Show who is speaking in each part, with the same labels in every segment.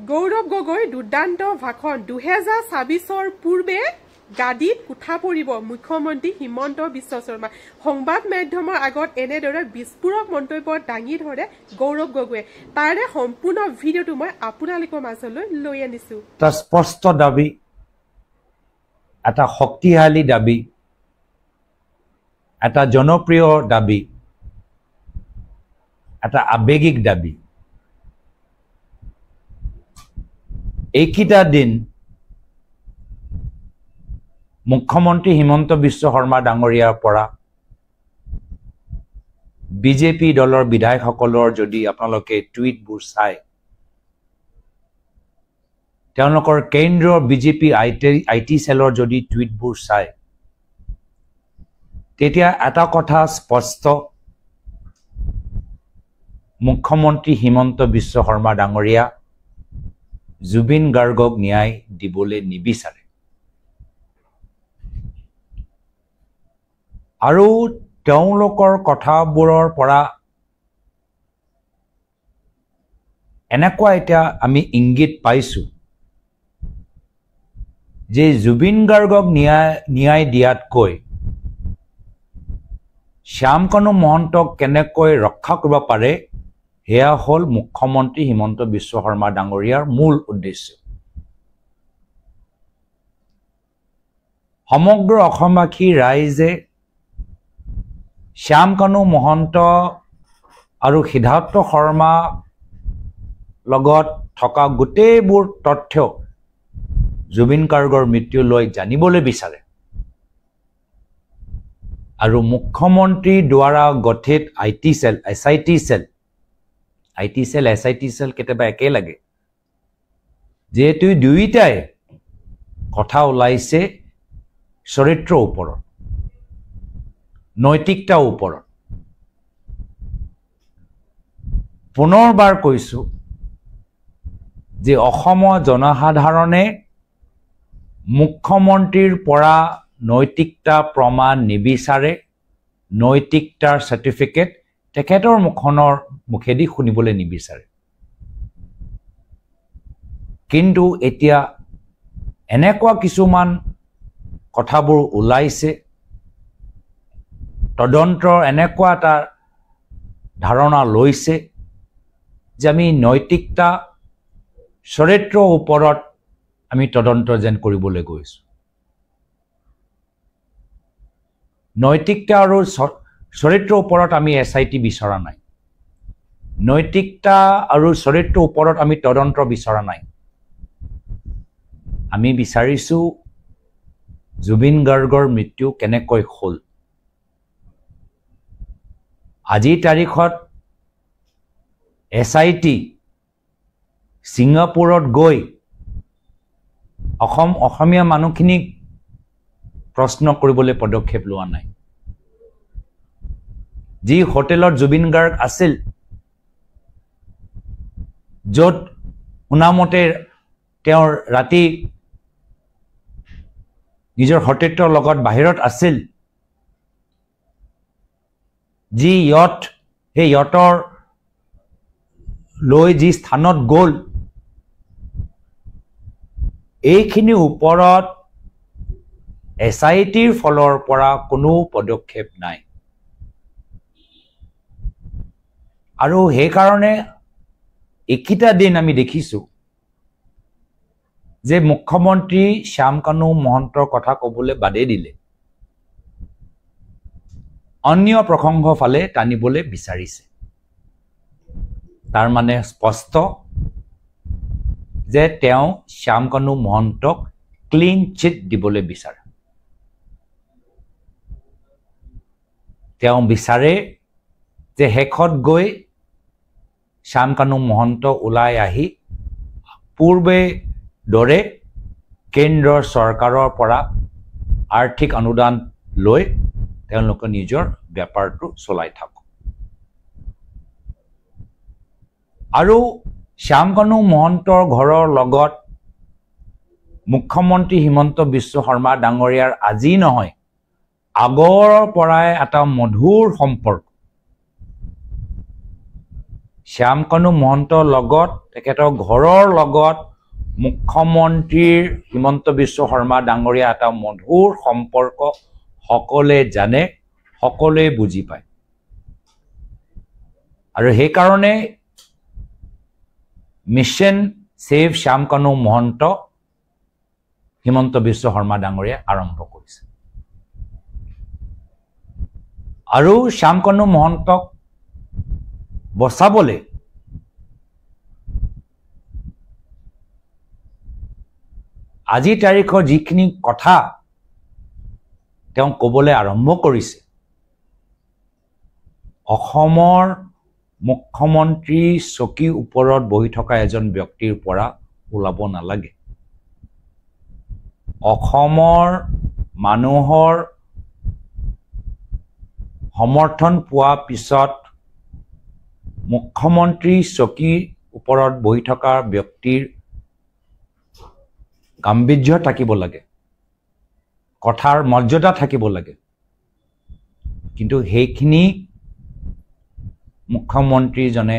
Speaker 1: গৌৰৱ গগৈ দুৰ্দান্ত ভাষণ 2024 পূৰ্বে গাদীত উঠা পৰিব মুখ্যমন্ত্ৰী হিমন্ত বিশ্ব শৰ্মা সংবাদ মাধ্যমৰ আগত এনেদৰে বিস্ফোৰক মন্তব্য দাঙি ধৰে গৌৰৱ গগৈয়ে তাৰে সম্পূৰ্ণ ভিডিঅটো মই আপোনালোকৰ মাজলৈ লৈ আনিছো
Speaker 2: এটা স্পষ্ট দাবী এটা শক্তিশালী দাবী এটা জনপ্ৰিয় দাবী এটা আবেগিক দাবী এইকিটা দিন মুখ্যমন্ত্ৰী হিমন্ত বিশ্ব শৰ্মা ডাঙৰীয়াৰ পৰা বিজেপি দলৰ বিধায়কসকলৰ যদি আপোনালোকে টুইটবোৰ চাই তেওঁলোকৰ কেন্দ্ৰীয় বিজেপি আইটি সেলৰ যদি টুইটবোৰ চাই তেতিয়া এটা কথা স্পষ্ট মুখ্যমন্ত্ৰী হিমন্ত বিশ্ব শৰ্মা ডাঙৰীয়া জুবিন গাৰ্গক ন্যায় দিবলৈ নিবিচাৰে আৰু তেওঁলোকৰ কথাবোৰৰ পৰা এনেকুৱা এটা আমি ইংগিত পাইছো যে জুবিন গাৰ্গক ন্যায় দিয়াতকৈ শ্যামকানু মহন্তক কেনেকৈ ৰক্ষা কৰিব পাৰে হেয়া হল মুখ্যমন্ত্ৰী হিমন্ত বিশ্ব শৰ্মা ডাঙৰীয়াৰ মূল উদ্দেশ্য সমগ্ৰ অসমবাসী ৰাইজে শ্যামকানু মহন্ত আৰু সিদ্ধাৰ্থ শৰ্মা লগত থকা গোটেইবোৰ তথ্য জুবিন গাৰ্গৰ মৃত্যু লৈ জানিবলৈ বিচাৰে আৰু মুখ্যমন্ত্ৰী দ্বাৰা গঠিত আইটি সেল কেতিয়াবা একে লাগে যেহেতু দুইটাই কথা ওলাইছে চৰিত্ৰৰ ওপৰত নৈতিকতাৰ ওপৰত পুনৰবাৰ কৈছো যে অসমৰ জনসাধাৰণে মুখ্যমন্ত্ৰীৰ পৰা নৈতিকতা প্ৰমাণ নিবিচাৰে নৈতিকতাৰ সাৰ্টিফিকেট তেখেতৰ মুখেদি শুনিবলৈ নিবিচাৰে কিন্তু এতিয়া এনেকুৱা কিছুমান কথাবোৰ ওলাইছে তদন্তৰ এনেকুৱা এটা ধাৰণা লৈছে যে আমি নৈতিকতা চৰিত্ৰৰ ওপৰত আমি তদন্ত যেন কৰিবলৈ গৈছো নৈতিকতা আৰু চৰিত্ৰৰ ওপৰত আমি এসআইটি বিচৰা নাই নৈতিকতা আৰু চৰিত্ৰৰ ওপৰত আমি তদন্ত বিচৰা নাই আমি বিচাৰিছো জুবিন গাৰ্গৰ মৃত্যু কেনেকৈ হ'ল আজি তাৰিখত এসআইটি সিংগাপুৰত গৈ অসমীয়া মানুহখিনিক প্ৰশ্ন কৰিবলৈ পদক্ষেপ লোৱা নাই যি হোটেলত জুবিন গাৰ্গ আছিল য'ত উনামতে তেওঁৰ ৰাতি নিজৰ হোটেলৰ লগত বাহিৰত আছিল যি সেই ইয়টৰ লৈ যি স্থানত গ'ল এইখিনি ওপৰত এসআইটিৰ ফলৰ পৰা কোনো পদক্ষেপ নাই আৰু সেই কাৰণে একিটা দিন আমি দেখিছো যে মুখ্যমন্ত্ৰী শ্যামকানু মহন্তৰ কথা ক'বলৈ বাদে দিলে অন্য প্ৰসংগ ফালে টানিবলৈ বিচাৰিছে তাৰ মানে স্পষ্ট যে তেওঁ শ্যামকানু মহন্তক ক্লিন চিট দিবলৈ বিচাৰে তেওঁ বিচাৰে যে হেখত গৈ শ্যামকানু মহন্ত ওলাই আহি পূৰ্বে দৰে কেন্দ্ৰৰ চৰকাৰৰ পৰা আৰ্থিক অনুদান লৈ তেওঁলোকে নিজৰ ব্যাপাৰটো চলাই থাকক আৰু শ্যামকানু মহন্তৰ ঘৰৰ লগত মুখ্যমন্ত্ৰী হিমন্ত বিশ্ব শৰ্মা ডাঙৰীয়াৰ আজি নহয় আগৰ পৰাই এটা মধুৰ সম্পৰ্ক শ্যামকানু মহন্তৰ লগত তেখেতৰ ঘৰৰ লগত মুখ্যমন্ত্ৰীৰ হিমন্ত বিশ্ব শৰ্মা ডাঙৰীয়া এটা মধুৰ সম্পৰ্ক সকলোৱে জানে, সকলোৱে বুজি পায়। আৰু সেইকাৰণে মিছন সেভ শ্যামকানু মহন্ত হিমন্ত বিশ্ব শৰ্মা ডাঙৰীয়া আৰম্ভ কৰিছে। আৰু শ্যামকানু মহন্তক বচাবলৈ আজি তাৰিখৰ যিখিনি কথা তেওঁ ক'বলৈ আৰম্ভ কৰিছে, অসমৰ মুখ্যমন্ত্ৰী চকী ওপৰত বহি থকা এজন ব্যক্তিৰ পৰা ওলাব নালাগে। অসমৰ মানুহৰ সমৰ্থন পোৱা পিছত মুখ্যমন্ত্ৰী চকীৰ ওপৰত বহি থকা ব্যক্তিৰ গাম্ভীৰ্য থাকিব লাগে, কথাৰ মৰ্যাদা থাকিব লাগে। কিন্তু সেইখিনি মুখ্যমন্ত্ৰীজনে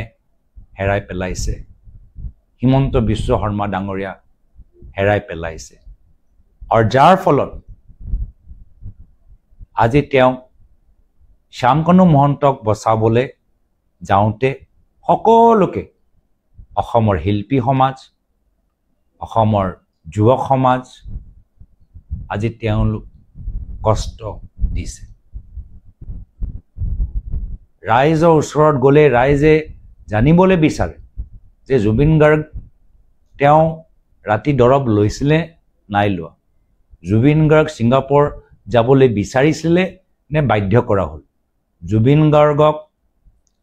Speaker 2: হেৰাই পেলাইছে, হিমন্ত বিশ্ব শৰ্মা ডাঙৰীয়া হেৰাই পেলাইছে। আৰু যাৰ ফলত আজি তেওঁ শ্যামকানু মহন্তক বচাবলৈ যাওঁতে সকলোকে, অসমৰ শিল্পী সমাজ, অসমৰ যুৱক সমাজ আজি তেওঁলোক কষ্ট দিছে। ৰাইজৰ ওচৰত গ'লে ৰাইজে জানিবলৈ বিচাৰে যে জুবিন গাৰ্গ তেওঁ ৰাতি দৰৱ লৈছিলে নাই লোৱা, জুবিন গাৰ্গ ছিংগাপুৰ যাবলৈ বিচাৰিছিলে নে বাধ্য কৰা হ'ল, জুবিন গাৰ্গক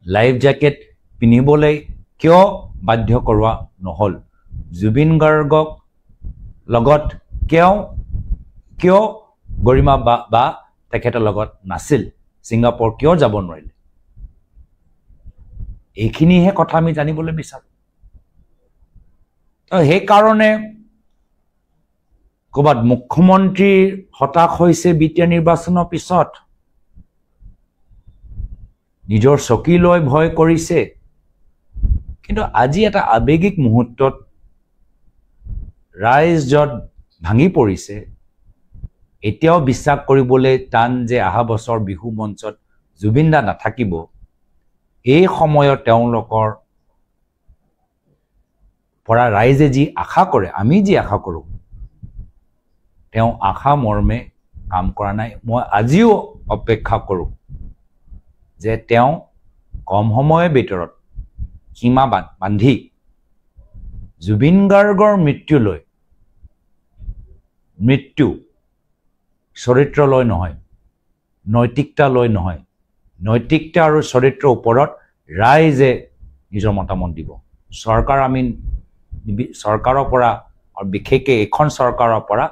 Speaker 2: লাইফ জেকেট পিন্ধিবলৈ কিয় বাধ্য কৰোৱা নহ'ল, জুবিন গাৰ্গক লগত কিয় গৰিমা বা তেখেতৰ লগত নাছিল, ছিংগাপুৰ কিয় যাব নোৱাৰিলে, এইখিনিহে কথা আমি জানিবলৈ বিচাৰোঁ। সেইকাৰণে ক'ৰবাত মুখ্যমন্ত্ৰীৰ হতাশ হৈছে বিটিআৰ নিৰ্বাচনৰ পিছত, নিজৰ চকী লৈ ভয় কৰিছে। কিন্তু আজি এটা আৱেগিক মুহূৰ্তত ৰাইজ য'ত ভাঙি পৰিছে, এতিয়াও বিশ্বাস কৰিবলৈ টান যে অহা বছৰ বিহু মঞ্চত জুবিন দা নাথাকিব। এই সময়ত তেওঁলোকৰ পৰা ৰাইজে যি আশা কৰে, আমি যি আশা কৰোঁ, তেওঁ আশা মৰ্মে কাম কৰা নাই। মই আজিও অপেক্ষা কৰোঁ যে তেওঁ কম সময়ৰ ভিতৰত সীমা বান্ধি জুবিন গাৰ্গৰ মৃত্যু চৰিত্ৰ লৈ নহয়, নৈতিকতা লৈ নহয়, নৈতিকতা আৰু চৰিত্ৰৰ ওপৰত ৰাইজে নিজৰ মতামত দিব। চৰকাৰৰ পৰা আৰু বিশেষকৈ এইখন চৰকাৰৰ পৰা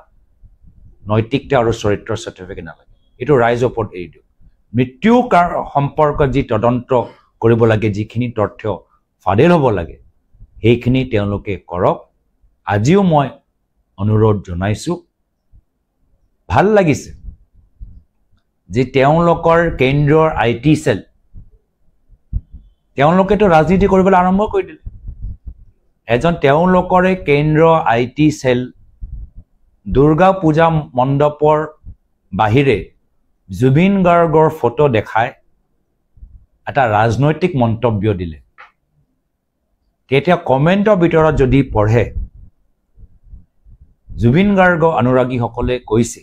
Speaker 2: নৈতিকতা আৰু চৰিত্ৰৰ চাৰ্টিফিকেট নালাগে, এইটো ৰাইজৰ ওপৰত এৰি দিওঁ। মৃত্যু সম্পৰ্কত যি তদন্ত কৰিব লাগে, যিখিনি তথ্য ফাদিল হ'ব লাগে, সেইখিনি তেওঁলোকে কৰক। আজিও মই অনুৰোধ জনাইছোঁ। ভাল লাগিছে যে তেওঁলোকৰ কেন্দ্ৰৰ IT চেল, তেওঁলোকেতো ৰাজনীতি কৰিবলৈ আৰম্ভ কৰি দিলে। তেওঁলোকৰে কেন্দ্ৰৰ IT চেল দুৰ্গা পূজা মণ্ডপৰ বাহিৰে জুবিন গাৰ্গৰ ফটো দেখাই এটা ৰাজনৈতিক মন্তব্য দিলে। তেতিয়া কমেণ্টৰ ভিতৰত যদি পঢ়ে, জুবিন গাৰ্গ অনুৰাগীসকলে কৈছে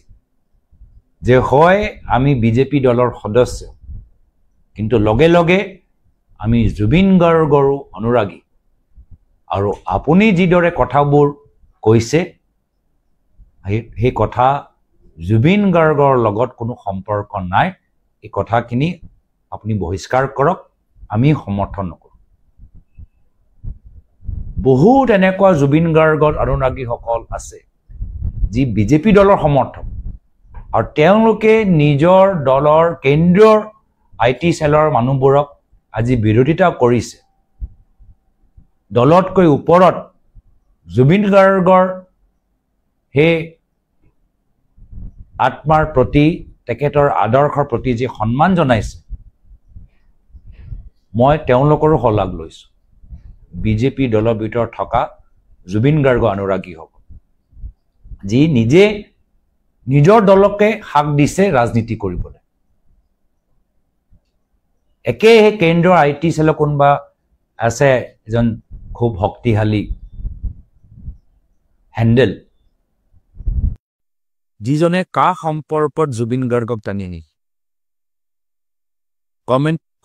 Speaker 2: যে হয় আমি বিজেপি দলৰ সদস্য, কিন্তু লগে লগে আমি জুবিন গাৰ্গৰো অনুৰাগী, আৰু আপুনি যিদৰে কথাবোৰ কৈছে সেই কথা জুবিন গাৰ্গৰ লগত কোনো সম্পৰ্ক নাই, এই কথাখিনি আপুনি বহিষ্কাৰ কৰক, আমি সমৰ্থন নকৰোঁ। বহুত এনেকুৱা জুবিন গাৰ্গৰ অনুৰাগীসকল আছে যি বিজেপি দলৰ সমৰ্থক, আৰু তেওঁলোকে নিজৰ দলৰ কেন্দ্ৰৰ IT চেলৰ মানুহবোৰক আজি বিৰোধিতা কৰিছে। দলতকৈ ওপৰত জুবিন গাৰ্গৰ সেই আত্মাৰ প্ৰতি, তেখেতৰ আদৰ্শৰ প্ৰতি যি সন্মান জনাইছে, মই তেওঁলোকৰো শলাগ লৈছোঁ। বিজেপি দলৰ ভিতৰত থকা জুবিন গাৰ্গ অনুৰাগী হ'ব যি নিজে নিজৰ দলকে হাক দিছে ৰাজনীতি কৰিবলৈ একেহে কেন্দ্ৰৰ আইটি সেল কোনবা আছে এজন খুব শক্তিশালী হ্যান্ডেল যিজনে কা সম্পৰ্কত জুবিন গাৰ্গক টানি আনি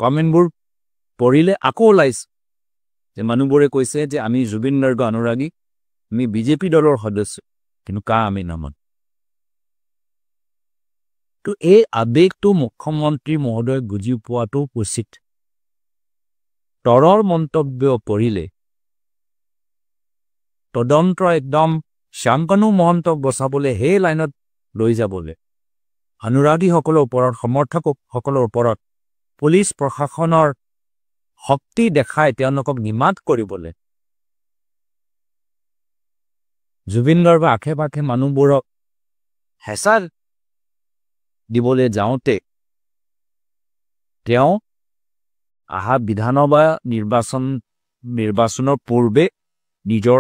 Speaker 2: কমেন্টবোৰ পঢ়িলে আকৌ ওলাইছে যে মানুহবোৰে কৈছে যে আমি জুবিন গাৰ্গ অনুৰাগী আমি বিজেপি দলৰ সদস্য কিন্তু কা আমি নামান তো এই আবেগটো মুখ্যমন্ত্ৰী মহোদয় বুজি পোৱাটো উচিত তৰৰ মন্তব্য পঢ়িলে তদন্ত একদম শান্তনু মহন্তক বচাবলৈ হে লাইনত লৈ যাবলৈ অনুৰাগীসকলৰ ওপৰত সমৰ্থকসকলৰ ওপৰত পুলিচ প্ৰশাসনৰ শক্তি দেখাই তেওঁলোকক নিমাত কৰিবলৈ জুবিন গাৰ্গৰ আশে-পাশে মানুহবোৰক হেঁচা দিবলৈ যাওঁতে তেওঁ আহা বিধানসভা নিৰ্বাচনৰ পূৰ্বে নিজৰ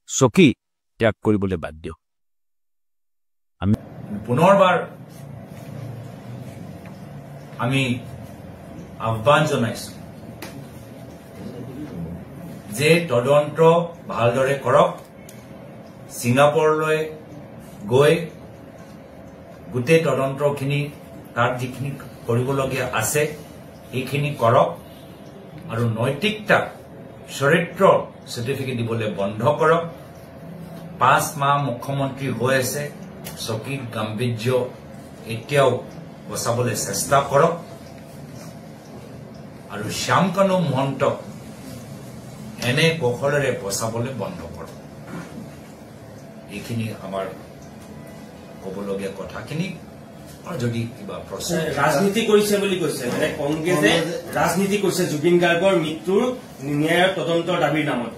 Speaker 2: চকী ত্যাগ কৰিবলৈ বাধ্য আমি পুনৰবাৰ আমি আহ্বান জনাইছো যে তদন্ত ভালদৰে কৰক ছিংগাপুৰলৈ গৈ গোটেই তদন্তখিনি তাত যিখিনি কৰিবলগীয়া আছে এইখিনি কৰক আৰু নৈতিকতা চৰিত্ৰ সাৰ্টিফিকেট দিবলৈ বন্ধ কৰক 5 মাহ মুখ্যমন্ত্ৰী হৈ আছে চকীত গাম্ভীৰ্য এতিয়াও বচাবলৈ চেষ্টা কৰক আৰু শ্যামকানু মহন্তক এনে কৌশলেৰে বচাবলৈ বন্ধ কৰক এইখিনি আমাৰ ক'বলগীয়া কথাখিনি আৰু যদি কিবা প্ৰশ্ন
Speaker 3: ৰাজনীতি কৰিছে বুলি কৈছে মানে কংগ্ৰেছে ৰাজনীতি কৰিছে জুবিন গাৰ্গৰ মৃত্যুৰ ন্যায়ৰ তদন্তৰ দাবীৰ নামত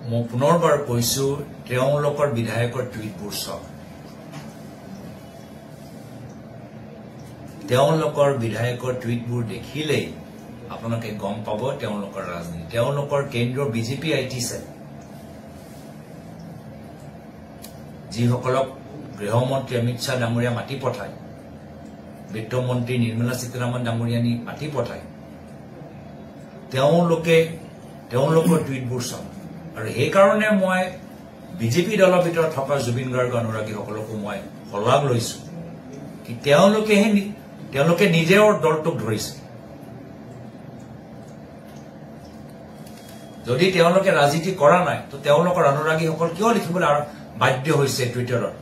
Speaker 2: মই পুনৰবাৰ কৈছো তেওঁলোকৰ বিধায়কৰ টুইটবোৰ চাওক তেওঁলোকৰ বিধায়কৰ টুইটবোৰ দেখিলেই আপোনালোকে গম পাব তেওঁলোকৰ ৰাজনীতি তেওঁলোকৰ কেন্দ্ৰৰ বিজেপি আইটি সেল যিসকলক গৃহমন্ত্ৰী অমিত শ্বাহ ডাঙৰীয়া মাতি পঠায় বিত্তমন্ত্ৰী নিৰ্মলা সীতাৰামন ডাঙৰীয়ানী মাতি পঠায় তেওঁলোকৰ টুইটবোৰ চাওক আৰু সেইকাৰণে মই বিজেপি দলৰ ভিতৰত থকা জুবিন গাৰ্গ অনুৰাগীসকলকো মই সলাগ লৈছো কি তেওঁলোকে নিজেও দলটোক ধৰিছে যদি তেওঁলোকে ৰাজনীতি কৰা নাই তো তেওঁলোকৰ অনুৰাগীসকল কিয় লিখিবলৈ বাধ্য হৈছে টুইটাৰত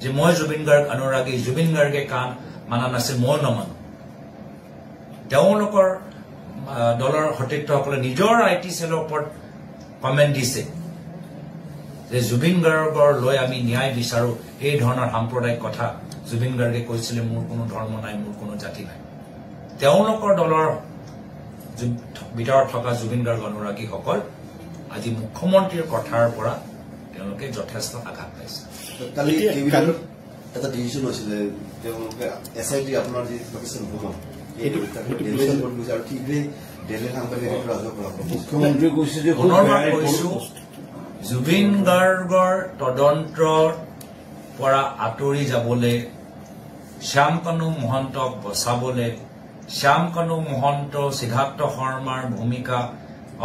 Speaker 2: যে মই জুবিন গাৰ্গ অনুৰাগী জুবিন গাৰ্গে কাম মানা নাছিল মই নমানো তেওঁলোকৰ দলৰ সতীৰ্থসকলে নিজৰ আইটি সেলৰ ওপৰত কমেণ্ট দিছে যে জুবিন গাৰ্গৰ লৈ আমি ন্যায় বিচাৰো এই ধৰণৰ সাম্প্ৰদায়িক কথা জুবিন গাৰ্গে কৈছিলে মোৰ কোনো ধৰ্ম নাই মোৰ কোনো জাতি নাই তেওঁলোকৰ দলৰ ভিতৰত থকা জুবিন গাৰ্গ অনুৰাগীসকল আজি মুখ্যমন্ত্ৰীৰ কথাৰ পৰা তেওঁলোকে যথেষ্ট আঘাত পাইছে
Speaker 4: কালি এটা ডিচিশন হৈছিলে তেওঁলোকে এছআইটি আপোনাৰ যি পাকিস্তান ভ্ৰমণ আৰু ঠিকেই দিল্লী সাংবাদিক ৰাজক মুখ্যমন্ত্ৰী কৈছে যে
Speaker 2: পুনৰবাৰ কৈছো জুবিন গাৰ্গৰ তদন্তৰ পৰা আঁতৰি যাবলৈ শ্যামকানু মহন্তক বচাবলৈ শ্যামকানু মহন্ত সিদ্ধাৰ্থ শৰ্মাৰ ভূমিকা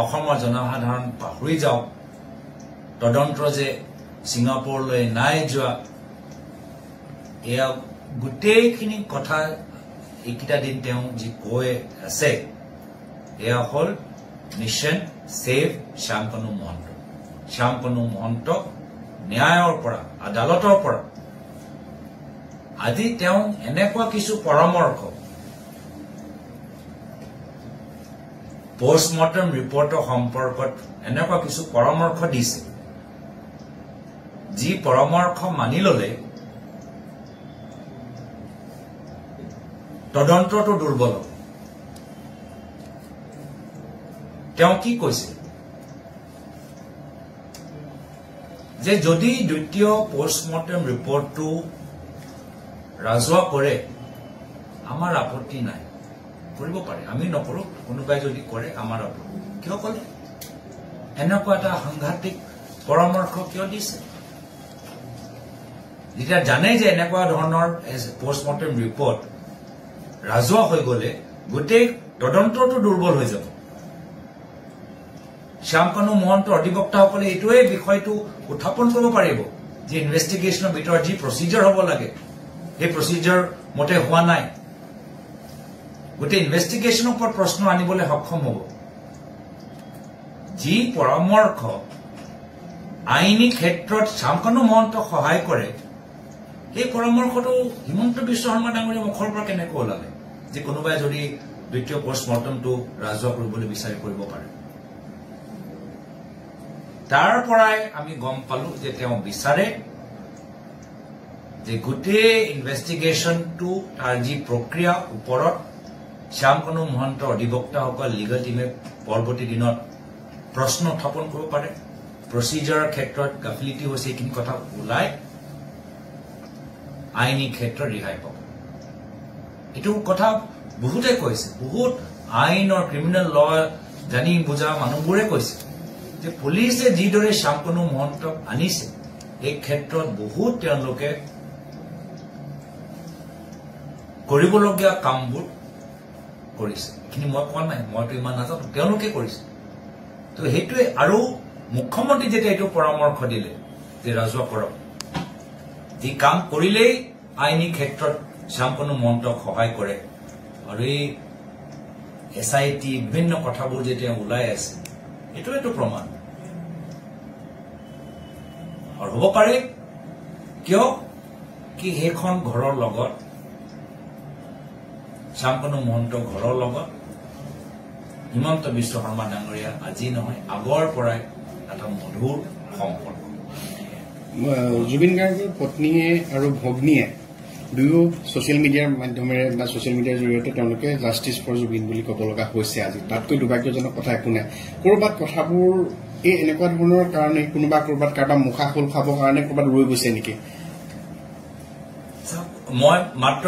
Speaker 2: অসমৰ জনসাধাৰণ পাহৰি যাওক তদন্ত যে ছিংগাপুৰলৈ নাই যোৱা এয়া গোটেইখিনি কথা এইকেইটা দিন তেওঁ যি কৈ আছে এয়া হ'ল মিছন ছেভ শ্যামকানু মহন্ত শ্যামকানু মহন্তক ন্যায়ৰ পৰা আদালতৰ পৰা আজি তেওঁ এনেকুৱা কিছু পৰামৰ্শ পোষ্টমৰ্টম ৰিপৰ্টৰ সম্পৰ্কত এনেকুৱা কিছু পৰামৰ্শ দিছে যি পৰামৰ্শ মানি ললে তদন্তটো দুৰ্বল হ'ব তেওঁ কি কৈছে যে যদি দ্বিতীয় পোষ্টমৰ্টম ৰিপৰ্টটো ৰাজহুৱা কৰে আমাৰ আপত্তি নাই কৰিব পাৰে আমি নকৰো কোনোবাই যদি কৰে আমাৰ আপত্তি কিয় ক'লে এনেকুৱা এটা সাংঘাতিক পৰামৰ্শ কিয় দিছে যেতিয়া জানে যে এনেকুৱা ধৰণৰ পোষ্টমৰ্টেম ৰিপৰ্ট ৰাজহুৱা হৈ গলে গোটেই তদন্তটো দুৰ্বল হৈ যাব শ্যামকানু মহন্ত অধিবক্তাসকলে এইটোৱে বিষয়টো উত্থাপন কৰিব পাৰিব যে ইনভেষ্টিগেশ্যনৰ ভিতৰত যি প্ৰচিডিউৰ হ'ব লাগে এই প্ৰচিডিউৰ মতে হোৱা নাই গোটেই ইনভেষ্টিগেশ্যনৰ ওপৰত প্ৰশ্ন আনিবলৈ সক্ষম হ'ব যি পৰামৰ্শ আইনী ক্ষেত্ৰত শ্যামকানু মহন্তক সহায় কৰে এই পৰামৰ্শটো হিমন্ত বিশ্ব শৰ্মা ডাঙৰীয়া মুখৰ পৰা কেনেকৈ ওলালে যে কোনোবাই যদি দ্বিতীয় পোষ্টমৰ্টমটো ৰাজহুৱা কৰিবলৈ বিচাৰি কৰিব পাৰে তাৰ পৰাই আমি গম পালো যে তেওঁ বিচাৰে যে গোটেই ইনভেষ্টিগেশ্যনটো তাৰ যি প্ৰক্ৰিয়া ওপৰত শ্যামকানু মহন্ত অধিবক্তাসকল লিগেল টিমে পৰৱৰ্তী দিনত প্ৰশ্ন উত্থাপন কৰিব পাৰে প্ৰচিডিউৰৰ ক্ষেত্ৰত গাফিলিটি হৈছে এইখিনি কথা ওলাই আইনী ক্ষেত্ৰত ৰেহাই পাব এইটো কথা বহুতে কৈছে বহুত আইনৰ ক্ৰিমিনেল ল জানি বুজা মানুহবোৰে কৈছে যে পুলিচে যিদৰে শ্যামকানু মহন্তক আনিছে এই ক্ষেত্ৰত বহুত তেওঁলোকে কৰিবলগীয়া কামবোৰ কৰিছে এইখিনি মই কোৱা নাই মইতো ইমান নাজানো তেওঁলোকে কৰিছে তো সেইটোৱে আৰু মুখ্যমন্ত্ৰী যেতিয়া এইটো পৰামৰ্শ দিলে যে ৰাজহুৱা কৰক যি কাম কৰিলেই আইনী ক্ষেত্ৰত শ্যামকানু মহন্তক সহায় কৰে আৰু এই SIT বিভিন্ন কথাবোৰ যেতিয়া ওলাই আছে এইটো প্ৰমাণ আৰু হ'ব পাৰে কিয় কি সেইখন ঘৰৰ লগত শ্যামকানু মহন্ত ঘৰৰ লগত হিমন্ত বিশ্ব শৰ্মা ডাঙৰীয়া আজি নহয় আগৰ পৰাই এটা মধুৰ সম্পৰ্ক
Speaker 5: জুবিন গাৰ্গৰ পত্নীয়ে আৰু ভগ্নীয়ে দুয়ো ছচিয়েল মিডিয়াৰ মাধ্যমেৰে বা ছচিয়েল মিডিয়াৰ জৰিয়তে তেওঁলোকে জাষ্টিছ ফৰ জুবিন বুলি ক'ব লগা হৈছে আজি তাতকৈ দুৰ্ভাগ্যজনক কথা একো নাই ক'ৰবাত কথাবোৰ এই এনেকুৱা ধৰণৰ কাৰণে কোনোবা ক'ৰবাত কাৰোবাৰ মুখা খোল খাবৰ কাৰণে ক'ৰবাত ৰৈ গৈছে নেকি
Speaker 2: মই মাত্ৰ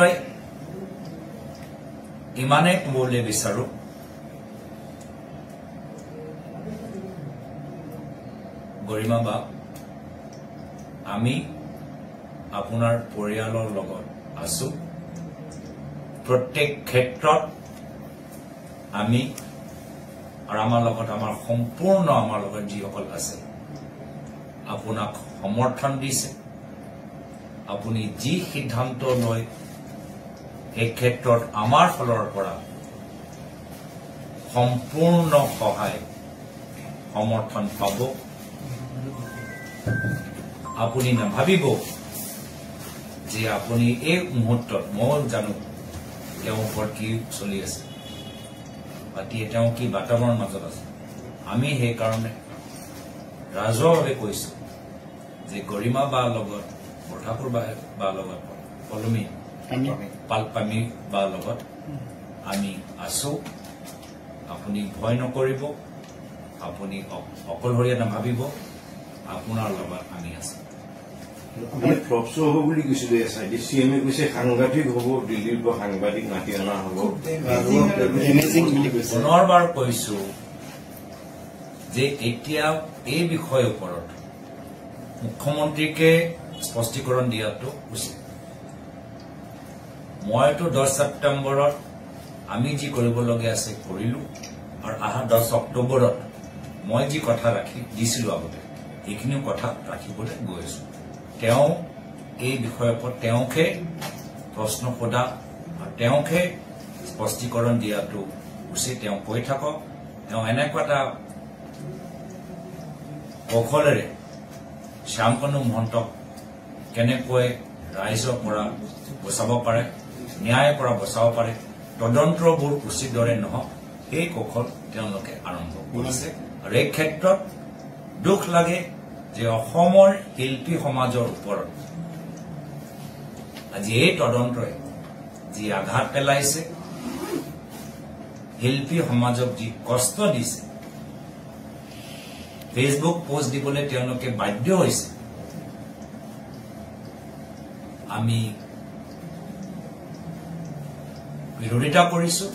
Speaker 2: ইমানে ক'বলৈ বিচাৰো গৰিমা বা আমি আপোনাৰ পৰিয়ালৰ লগত আছো প্ৰত্যেক ক্ষেত্ৰত আমি আৰু আমাৰ লগত আমাৰ সম্পূৰ্ণ আমাৰ লগত যিসকল আছে আপোনাক সমৰ্থন দিছে আপুনি যি সিদ্ধান্ত লয় এই ক্ষেত্ৰত আমাৰ ফালৰ পৰা সম্পূৰ্ণ সহায় সমৰ্থন পাব আপুনি নাভাবিব যে আপুনি এই মুহূৰ্তত মই জানো তেওঁৰ ওপৰত কি চলি আছে তেওঁ কি বাতাবৰণ মাজত আছে আমি সেইকাৰণে ৰাজহুৱাভাৱে কৈছো যে গৰিমা বাৰ লগত বৰঠাকুৰ বাৰ লগত পলমী পালপামী বাৰ লগত আমি আছো আপুনি ভয় নকৰিব আপুনি অকলশৰীয়া নাভাবিব আপোনাৰ লগত আমি আছো
Speaker 6: আপুনি ফ্লপছ হ'ব বুলি কৈছিলো CMA কৈছে সাংবাদিক হ'ব দিল্লীৰ পৰা সাংবাদিক মাতি অনা হ'ব
Speaker 2: পুনৰবাৰ কৈছো যে এতিয়া এই বিষয়ৰ ওপৰত মুখ্যমন্ত্ৰীকে স্পষ্টীকৰণ দিয়াটো উচিত মইতো 10 ছেপ্টেম্বৰত আমি যি কৰিবলগীয়া আছে কৰিলো আৰু আহা 10 অক্টোবৰত মই যি কথা ৰাখি দিছিলো আগতে এইখিনি কথা ৰাখিবলৈ গৈছো তেওঁ এই বিষয়ৰ ওপৰত তেওঁকে প্ৰশ্ন সোধা আৰু তেওঁকে স্পষ্টীকৰণ দিয়াটো উচিত তেওঁ কৈ থাকক তেওঁ এনেকুৱা এটা কৌশলেৰে শ্যামকানু মহন্তক কেনেকৈ ৰাইজৰ পৰা বচাব পাৰে ন্যায়ৰ পৰা বচাব পাৰে তদন্তবোৰ উচিত দৰে নহওক এই কৌশল তেওঁলোকে আৰম্ভ কৰিছে আৰু এই ক্ষেত্ৰত দুখ লাগে যে অসমৰ শিল্পী সমাজৰ ওপৰত আজি এই তদন্তই যি আঘাত পেলাইছে শিল্পী সমাজক যি কষ্ট দিছে ফেচবুক পোষ্ট দিবলৈ তেওঁলোকে বাধ্য হৈছে আমি বিৰোধিতা কৰিছো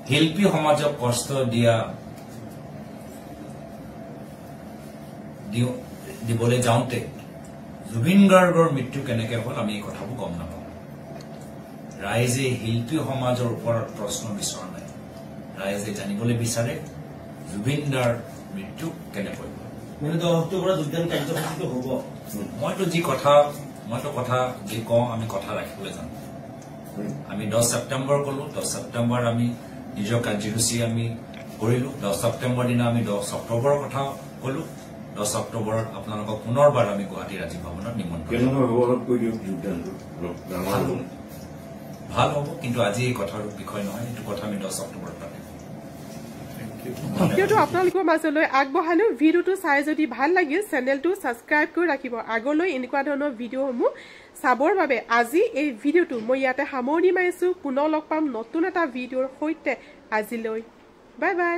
Speaker 2: শিল্পী সমাজক কষ্ট দিয়া দিবলৈ যাওঁতে জুবিন গাৰ্গৰ মৃত্যু কেনেকে হ'ল আমি এই কথাবোৰ গম নাপাওঁ ৰাইজে শিল্পী সমাজৰ ওপৰত প্ৰশ্ন বিচৰা নাই ৰাইজে জানিবলৈ বিচাৰে জুবিন দাৰ মৃত্যু কেনেকৈ হ'ল
Speaker 3: মানে 10 অক্টোবৰত যোগদান কাৰ্যসূচীটো হ'ব
Speaker 2: মইতো কথা যি কওঁ আমি কথা ৰাখিবলৈ যাম আমি 10 ছেপ্টেম্বৰ কলো 10 ছেপ্টেম্বৰ আমি নিজৰ কাৰ্যসূচী আমি কৰিলো 10 ছেপ্টেম্বৰ দিনা আমি 10 অক্টোবৰৰ কথা কলো 10 অক্টোবৰত আপোনালোকক পুনৰবাৰ আমি গুৱাহাটী ৰাজীৱ ভৱনত নিমন্ত্ৰণ ভাল হ'ব কিন্তু আজি এই কথাৰ বিষয় নহয় এইটো কথা আমি 10 অক্টোবৰত পাতিম
Speaker 1: ভিডিঅ'টো আপোনালোকৰ মাজলৈ আগবঢ়ালো ভিডিঅ'টো চাই যদি ভাল লাগিল চেনেলটো ছাবস্ক্ৰাইব কৰি ৰাখিব আগলৈ এনেকুৱা ধৰণৰ ভিডিঅ'সমূহ চাবৰ বাবে আজি এই ভিডিঅ'টো মই ইয়াতে সামৰণি মাৰিছো পুনৰ লগ পাম নতুন এটা ভিডিঅ'ৰ সৈতে আজিলৈ বাই বাই